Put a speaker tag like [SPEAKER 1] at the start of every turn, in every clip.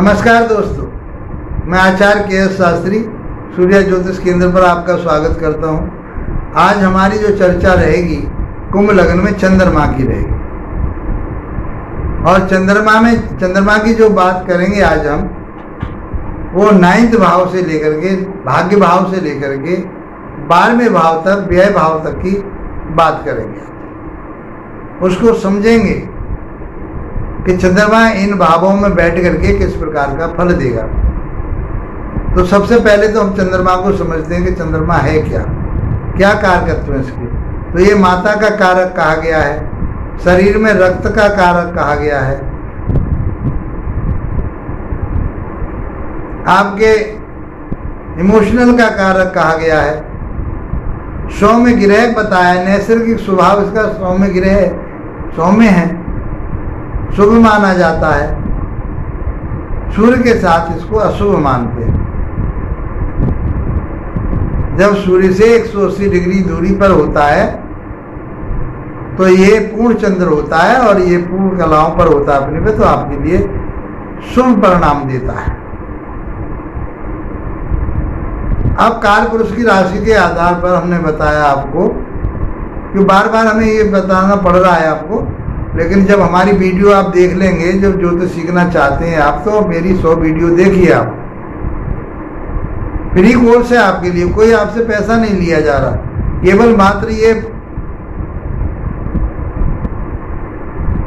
[SPEAKER 1] नमस्कार दोस्तों, मैं आचार्य के.एस. शास्त्री सूर्य ज्योतिष केंद्र पर आपका स्वागत करता हूं। आज हमारी जो चर्चा रहेगी कुंभ लग्न में चंद्रमा की रहेगी और चंद्रमा की जो बात करेंगे आज हम वो 9th भाव से लेकर के भाग्य भाव से लेकर के 12वें भाव तक व्यय भाव तक की बात करेंगे। उसको समझेंगे कि चंद्रमा इन भावों में बैठ करके किस प्रकार का फल देगा। तो सबसे पहले तो हम चंद्रमा को समझते हैं कि चंद्रमा है क्या कारकत्व है इसके। तो ये माता का कारक कहा गया है, शरीर में रक्त का कारक कहा गया है, आपके इमोशनल का कारक कहा गया है, सौम्य ग्रह बताया, नैसर्गिक स्वभाव इसका सौम्य ग्रह है, सौम्य है, शुभ माना जाता है। सूर्य के साथ इसको अशुभ मानते हैं। जब सूर्य से 180 डिग्री दूरी पर होता है तो ये पूर्ण चंद्र होता है और ये पूर्ण कलाओं पर होता है अपने पे, तो आपके लिए शुभ परिणाम देता है। अब कारपुरुष की राशि के आधार पर हमने बताया आपको कि बार बार हमें ये बताना पड़ रहा है आपको, लेकिन जब हमारी वीडियो आप देख लेंगे, जब ज्योतिष सीखना चाहते हैं आप, तो मेरी 100 वीडियो देखिए आप। फ्री कोर्स है आपके लिए, कोई आपसे पैसा नहीं लिया जा रहा, केवल मात्र ये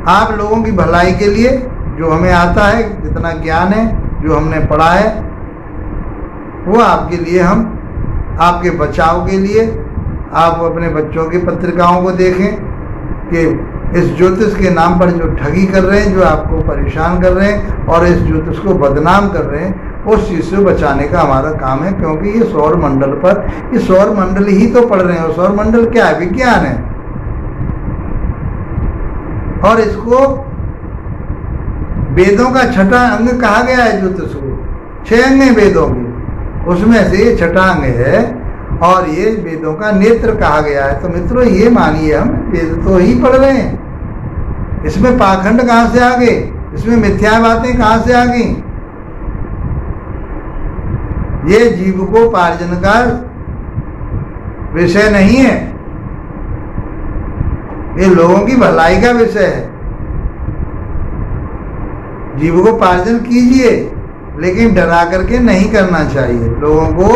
[SPEAKER 1] आप लोगों की भलाई के लिए, जो हमें आता है, जितना ज्ञान है, जो हमने पढ़ा है, वो आपके लिए, हम आपके बचाव के लिए। आप अपने बच्चों की पत्रिकाओं को देखें कि इस ज्योतिष के नाम पर जो ठगी कर रहे हैं, जो आपको परेशान कर रहे हैं और इस ज्योतिष को बदनाम कर रहे हैं, उस चीज़ से बचाने का हमारा काम है। क्योंकि ये सौर मंडल पर, ये सौर मंडल ही तो पढ़ रहे हैं, और सौर मंडल क्या है? विज्ञान है। और इसको वेदों का छठा अंग कहा गया है ज्योतिष को। 6 अंग हैं वेदों की, उसमें से ये छठा अंग है और ये वेदों का नेत्र कहा गया है। तो मित्रों ये मानिए, हम वेद तो ही पढ़ रहे हैं, इसमें पाखंड कहाँ से आ गए, इसमें मिथ्या बातें कहाँ से आ गई? ये जीविकोपार्जन का विषय नहीं है, ये लोगों की भलाई का विषय है। जीविकोपार्जन कीजिए, लेकिन डरा करके नहीं करना चाहिए। लोगों को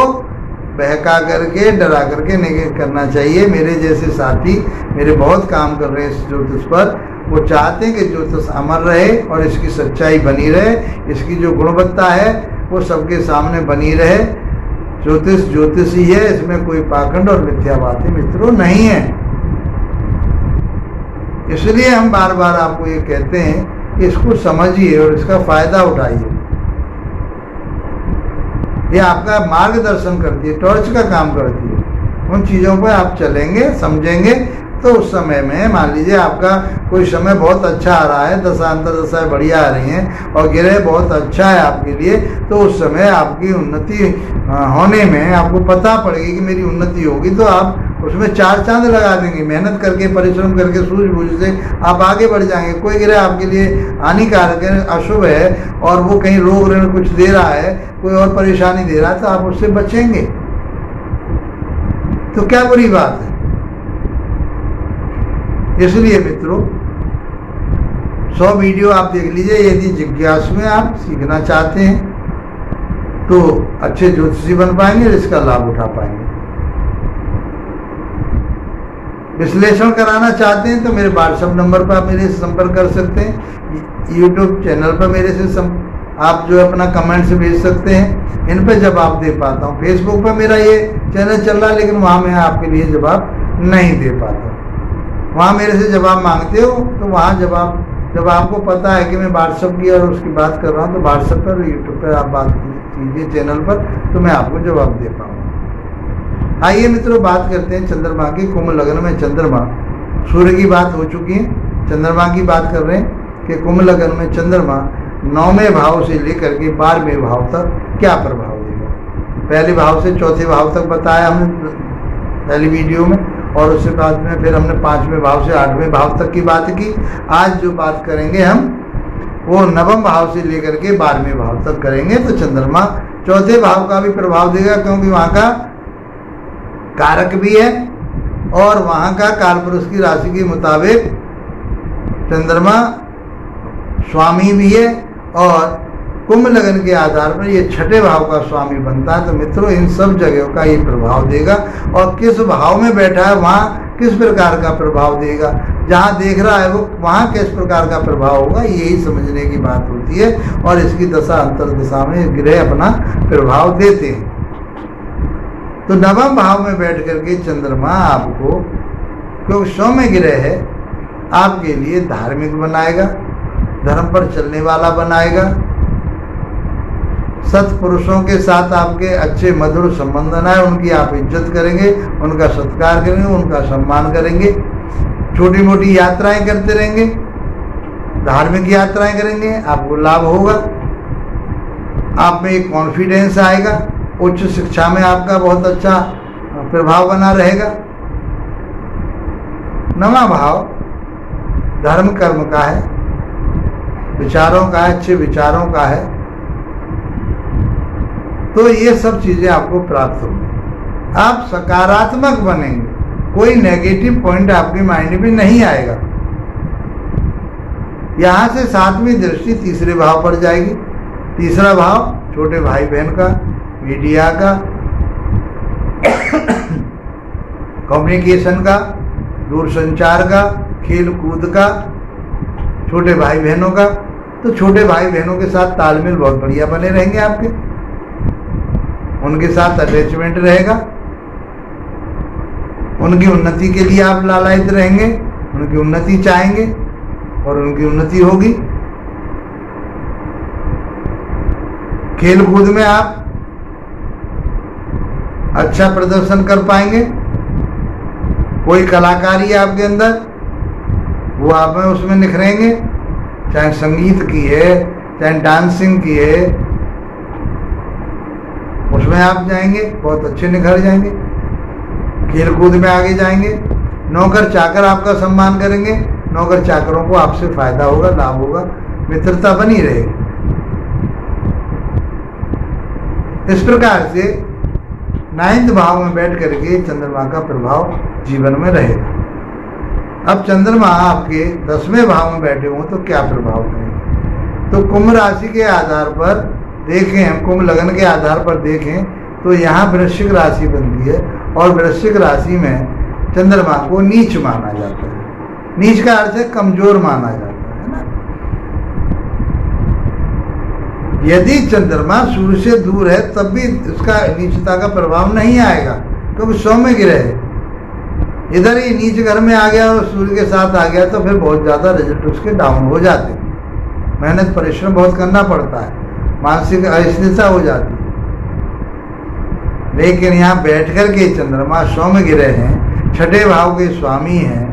[SPEAKER 1] बहका करके, डरा करके नहीं करना चाहिए। मेरे जैसे साथी मेरे बहुत काम कर रहे हैं इस ज्योतिष पर, वो चाहते हैं कि ज्योतिष अमर रहे और इसकी सच्चाई बनी रहे, इसकी जो गुणवत्ता है वो सबके सामने बनी रहे। ज्योतिष ही है, इसमें कोई पाखंड और मिथ्या बातें मित्रों नहीं है। इसलिए हम बार बार आपको ये कहते हैं कि इसको समझिए और इसका फायदा उठाइए। ये आपका मार्गदर्शन करती है, टॉर्च का काम करती है। उन चीज़ों पर आप चलेंगे, समझेंगे, तो उस समय में मान लीजिए आपका कोई समय बहुत अच्छा आ रहा है, दशाएं बढ़िया आ रही हैं और ग्रह बहुत अच्छा है आपके लिए, तो उस समय आपकी उन्नति होने में आपको पता पड़ेगी कि मेरी उन्नति होगी, तो आप उसमें 4 चांद लगा देंगे। मेहनत करके, परिश्रम करके, सूझबूझ से आप आगे बढ़ जाएंगे। कोई ग्रह आपके लिए हानिकारक है, अशुभ है और वो कहीं रोग ऋण कुछ दे रहा है, कोई और परेशानी दे रहा है, तो आप उससे बचेंगे। तो क्या बुरी बात है? इसलिए मित्रों 100 वीडियो आप देख लीजिए। यदि जिज्ञासु में आप सीखना चाहते हैं तो अच्छे ज्योतिषी बन पाएंगे और इसका लाभ उठा पाएंगे। विश्लेषण कराना चाहते हैं तो मेरे व्हाट्सएप नंबर पर आप मेरे से संपर्क कर सकते हैं। यूट्यूब चैनल पर मेरे से आप जो अपना कमेंट्स भेज सकते हैं, इन पर जवाब दे पाता हूँ। फेसबुक पर मेरा ये चैनल चल रहा है, लेकिन वहाँ मैं आपके लिए जवाब नहीं दे पाता। वहाँ मेरे से जवाब मांगते हो तो वहाँ जवाब, जब आपको पता है कि मैं व्हाट्सएप की और उसकी बात कर रहा हूँ, तो व्हाट्सएप पर, यूट्यूब पर आप बात कीजिए चैनल पर, तो मैं आपको जवाब दे पाऊँगा। आइए मित्रों बात करते हैं चंद्रमा की। कुंभ लग्न में चंद्रमा, सूर्य की बात हो चुकी है, चंद्रमा की बात कर रहे हैं कि कुंभ लग्न में चंद्रमा 9वें भाव से लेकर के 12वें भाव तक क्या प्रभाव देगा। पहले भाव से 4थे भाव तक बताया हमने पहली वीडियो में, और उसके बाद में फिर हमने 5वें भाव से 8वें भाव तक की बात की। आज जो बात करेंगे हम वो नवम भाव से लेकर के 12वें भाव तक करेंगे। तो चंद्रमा चौथे भाव का भी प्रभाव देगा, क्योंकि वहाँ का कारक भी है और वहाँ का कालपुरुष की राशि के मुताबिक चंद्रमा स्वामी भी है और कुंभ लगन के आधार पर ये छठे भाव का स्वामी बनता है। तो मित्रों, इन सब जगहों का ये प्रभाव देगा और किस भाव में बैठा है वहाँ किस प्रकार का प्रभाव देगा, जहाँ देख रहा है वो वहाँ किस प्रकार का प्रभाव होगा, यही समझने की बात होती है। और इसकी दशा अंतर्दशा में ग्रह अपना प्रभाव देते हैं। तो नवम भाव में बैठ करके चंद्रमा आपको, क्योंकि सौम्य ग्रह है, आपके लिए धार्मिक बनाएगा, धर्म पर चलने वाला बनाएगा, सत्पुरुषों के साथ आपके अच्छे मधुर संबंध बनाए, उनकी आप इज्जत करेंगे, उनका सत्कार करेंगे, उनका सम्मान करेंगे, छोटी मोटी यात्राएं करते रहेंगे, धार्मिक यात्राएं करेंगे, आपको लाभ होगा, आप में एक कॉन्फिडेंस आएगा, उच्च शिक्षा में आपका बहुत अच्छा प्रभाव बना रहेगा। नवा भाव धर्म कर्म का है, विचारों का है, अच्छे विचारों का है। तो ये सब चीजें आपको प्राप्त होंगी, आप सकारात्मक बनेंगे, कोई नेगेटिव पॉइंट आपके माइंड में नहीं आएगा। यहां से 7वीं दृष्टि तीसरे भाव पर जाएगी। तीसरा भाव छोटे भाई बहन का, मीडिया का, कम्युनिकेशन का, दूरसंचार का, खेल कूद का, छोटे भाई बहनों का। तो छोटे भाई बहनों के साथ तालमेल बहुत बढ़िया बने रहेंगे आपके, उनके साथ अटैचमेंट रहेगा, उनकी उन्नति के लिए आप लालायित रहेंगे, उनकी उन्नति चाहेंगे और उनकी उन्नति होगी। खेल कूद में आप अच्छा प्रदर्शन कर पाएंगे, कोई कलाकारी आपके अंदर वो आप में उसमें निखरेंगे, चाहे संगीत की है, चाहे डांसिंग की है, उसमें आप जाएंगे, बहुत अच्छे निखर जाएंगे, खेल कूद में आगे जाएंगे। नौकर चाकर आपका सम्मान करेंगे, नौकर चाकरों को आपसे फायदा होगा, लाभ होगा, मित्रता बनी रहेगी। इस प्रकार से 9वें भाव में बैठ करके चंद्रमा का प्रभाव जीवन में रहेगा। अब चंद्रमा आपके 10वें भाव में बैठे हों तो क्या प्रभाव करेंगे? तो कुंभ राशि के आधार पर देखें, हम कुंभ लगन के आधार पर देखें तो यहाँ वृश्चिक राशि बनती है और वृश्चिक राशि में चंद्रमा को नीच माना जाता है। नीच का अर्थ है कमजोर माना जाता है ना। यदि चंद्रमा सूर्य से दूर है तब भी उसका नीचता का प्रभाव नहीं आएगा, क्योंकि सौम्य ग्रह है। इधर ही नीच घर में आ गया और सूर्य के साथ आ गया तो फिर बहुत ज़्यादा रिजल्ट उसके डाउन हो जाते हैं, मेहनत परिश्रम बहुत करना पड़ता है, मानसिक अस्थिरता हो जाती है। लेकिन यहाँ बैठ कर के चंद्रमा सौम्य ग्रह हैं, छठे भाव के स्वामी हैं,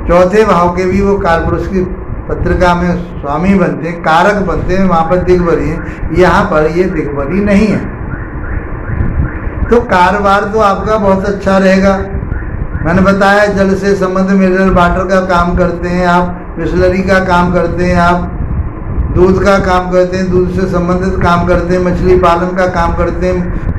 [SPEAKER 1] चौथे भाव के भी वो कालपुरुष की पत्रिका में स्वामी बनते हैं, कारक बनते हैं, वहाँ पर दिग्बली है, यहाँ पर ये दिग्बली नहीं है। तो कारोबार तो आपका बहुत अच्छा रहेगा। मैंने बताया जल से संबंध मिनरल वाटर का काम करते हैं आप, बिस्लरी का काम करते हैं आप, दूध का काम करते हैं, दूध से संबंधित काम करते हैं, मछली पालन का काम करते हैं,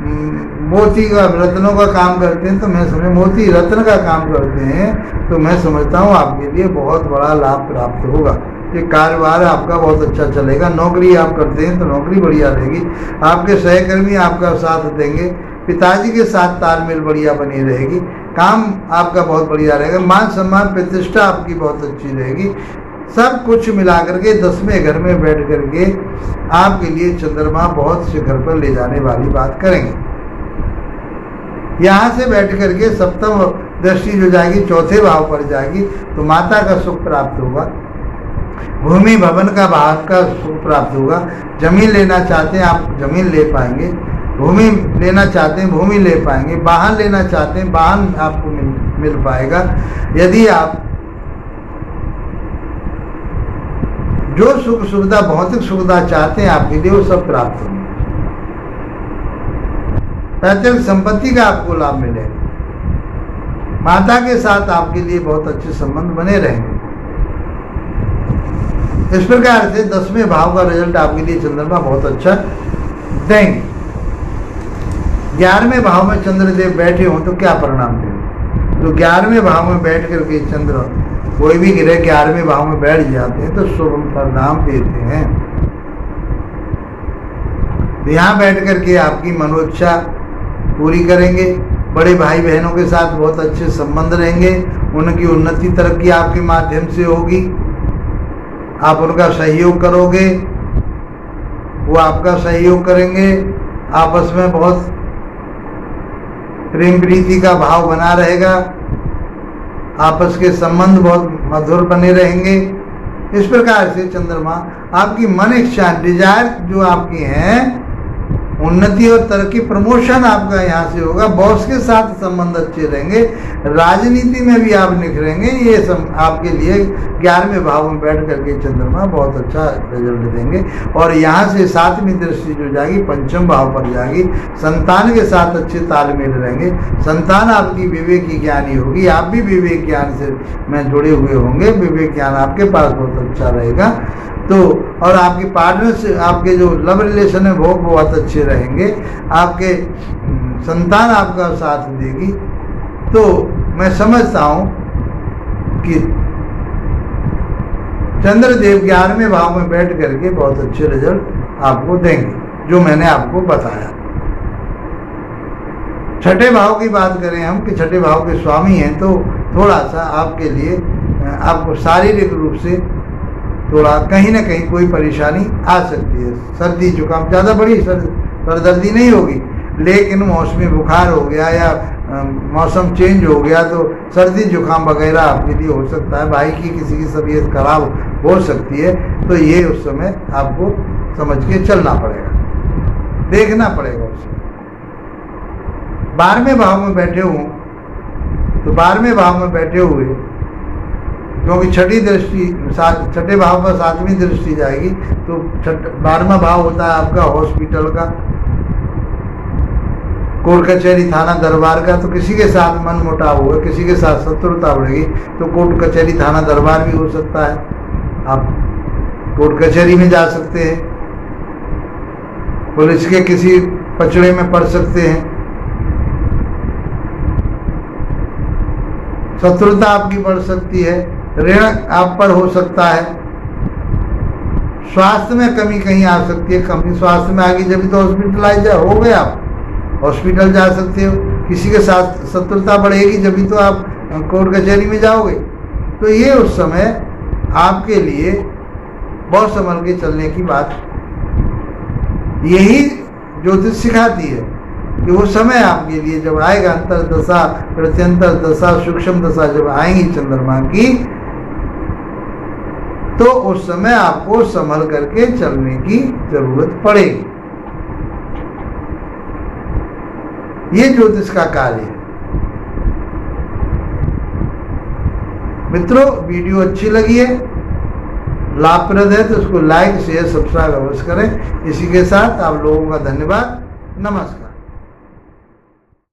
[SPEAKER 1] मोती का रत्नों का काम करते हैं, तो मैं समझ मोती रत्न का काम करते हैं, तो मैं समझता हूँ आपके लिए बहुत बड़ा लाभ प्राप्त होगा। ये कारोबार आपका बहुत अच्छा चलेगा। नौकरी आप करते हैं तो नौकरी बढ़िया रहेगी, आपके सहकर्मी आपका साथ देंगे, पिताजी के साथ तालमेल बढ़िया बनी रहेगी, काम आपका बहुत बढ़िया रहेगा, मान सम्मान प्रतिष्ठा आपकी बहुत अच्छी रहेगी। सब कुछ मिलाकर के 10वें घर में बैठ करके आपके लिए चंद्रमा बहुत शिखर पर ले जाने वाली बात करेंगे। यहाँ से बैठ करके 7वीं दृष्टि जो जाएगी चौथे भाव पर जाएगी तो माता का सुख प्राप्त होगा, भूमि भवन का भाव का सुख प्राप्त होगा। जमीन लेना चाहते हैं आप जमीन ले पाएंगे, भूमि लेना चाहते हैं भूमि ले पाएंगे, वाहन लेना चाहते हैं वाहन आपको मिल पाएगा। यदि आप जो सुख सुविधा भौतिक सुविधा चाहते हैं आपके लिए वो सब प्राप्त होंगे। पैतृक संपत्ति का आपको लाभ मिलेगा, माता के साथ आपके लिए बहुत अच्छे संबंध बने रहेंगे। इस प्रकार से 10वें भाव का रिजल्ट आपके लिए चंद्रमा बहुत अच्छा देंगे। 11वें भाव में चंद्रदेव बैठे हों तो क्या परिणाम देंगे? तो 11वें भाव में बैठ करके चंद्र, कोई भी ग्रह 11वें भाव में बैठ जाते हैं तो शुभ परिणाम देते हैं। तो यहाँ बैठ करके आपकी मनोइच्छा पूरी करेंगे। बड़े भाई बहनों के साथ बहुत अच्छे संबंध रहेंगे, उनकी उन्नति तरक्की आपके माध्यम से होगी, आप उनका सहयोग करोगे, वो आपका सहयोग करेंगे। आपस में बहुत प्रेम प्रीति का भाव बना रहेगा, आपस के संबंध बहुत मधुर बने रहेंगे। इस प्रकार से चंद्रमा आपकी मन इच्छा, डिजायर जो आपकी हैं, उन्नति और तरक्की, प्रमोशन आपका यहाँ से होगा। बॉस के साथ संबंध अच्छे रहेंगे, राजनीति में भी आप निखरेंगे। ये सब आपके लिए 11वें भाव में बैठ करके चंद्रमा बहुत अच्छा रिजल्ट देंगे। और यहाँ से 7वीं दृष्टि जो जाएगी 5वें भाव पर जाएगी। संतान के साथ अच्छे तालमेल रहेंगे, संतान आपकी विवेकी ज्ञानी होगी, आप भी विवेक ज्ञान से में जुड़े हुए होंगे, विवेक ज्ञान आपके पास बहुत अच्छा रहेगा। तो और आपके पार्टनर से आपके जो लव रिलेशन है वो बहुत अच्छे रहेंगे, आपके संतान आपका साथ देगी। तो मैं समझता हूँ कि चंद्रदेव 11वें भाव में बैठ करके बहुत अच्छे रिजल्ट आपको देंगे, जो मैंने आपको बताया। 6ठे भाव की बात करें हम कि 6ठे भाव के स्वामी हैं, तो थोड़ा सा आपके लिए आपको शारीरिक रूप से थोड़ा कहीं ना कहीं कोई परेशानी आ सकती है। सर्दी जुकाम, ज़्यादा बड़ी सरदर्दी नहीं होगी, लेकिन मौसमी बुखार हो गया या मौसम चेंज हो गया तो सर्दी जुकाम वगैरह आपके लिए हो सकता है। भाई की किसी की तबीयत खराब हो सकती है, तो ये उस समय आपको समझ के चलना पड़ेगा, देखना पड़ेगा उसे। 12वें भाव में बैठे हों तो 12वें भाव में बैठे हुए, क्योंकि 6ठी दृष्टि 6ठे भाव पर 7वीं दृष्टि जाएगी, तो 12वां भाव होता है आपका हॉस्पिटल का, कोर्ट कचहरी थाना दरबार का। तो किसी के साथ मन मुटाव होगा, किसी के साथ शत्रुता बढ़ेगी, तो कोर्ट कचहरी थाना दरबार भी हो सकता है। आप कोर्ट कचहरी में जा सकते हैं, पुलिस के किसी पचड़े में पड़ सकते हैं, शत्रुता आपकी बढ़ सकती है, ऋण आप पर हो सकता है, स्वास्थ्य में कमी कहीं आ सकती है। कमी स्वास्थ्य में आ गई जब तो हॉस्पिटलाइज हो गए, आप हॉस्पिटल जा सकते हो। किसी के साथ शत्रुता बढ़ेगी जब तो आप कोर्ट कचहरी में जाओगे। तो ये उस समय आपके लिए बहुत संभल के चलने की बात, यही ज्योतिष सिखाती है कि वो समय आपके लिए जब आएगा, अंतर्दशा प्रत्यंतर दशा सूक्ष्म दशा जब आएंगी चंद्रमा की, तो उस समय आपको संभल करके चलने की जरूरत पड़ेगी। ये ज्योतिष का कार्य है। मित्रों, वीडियो अच्छी लगी है, लाभप्रद है, तो उसको लाइक शेयर सब्सक्राइब अवश्य करें। इसी के साथ आप लोगों का धन्यवाद, नमस्कार।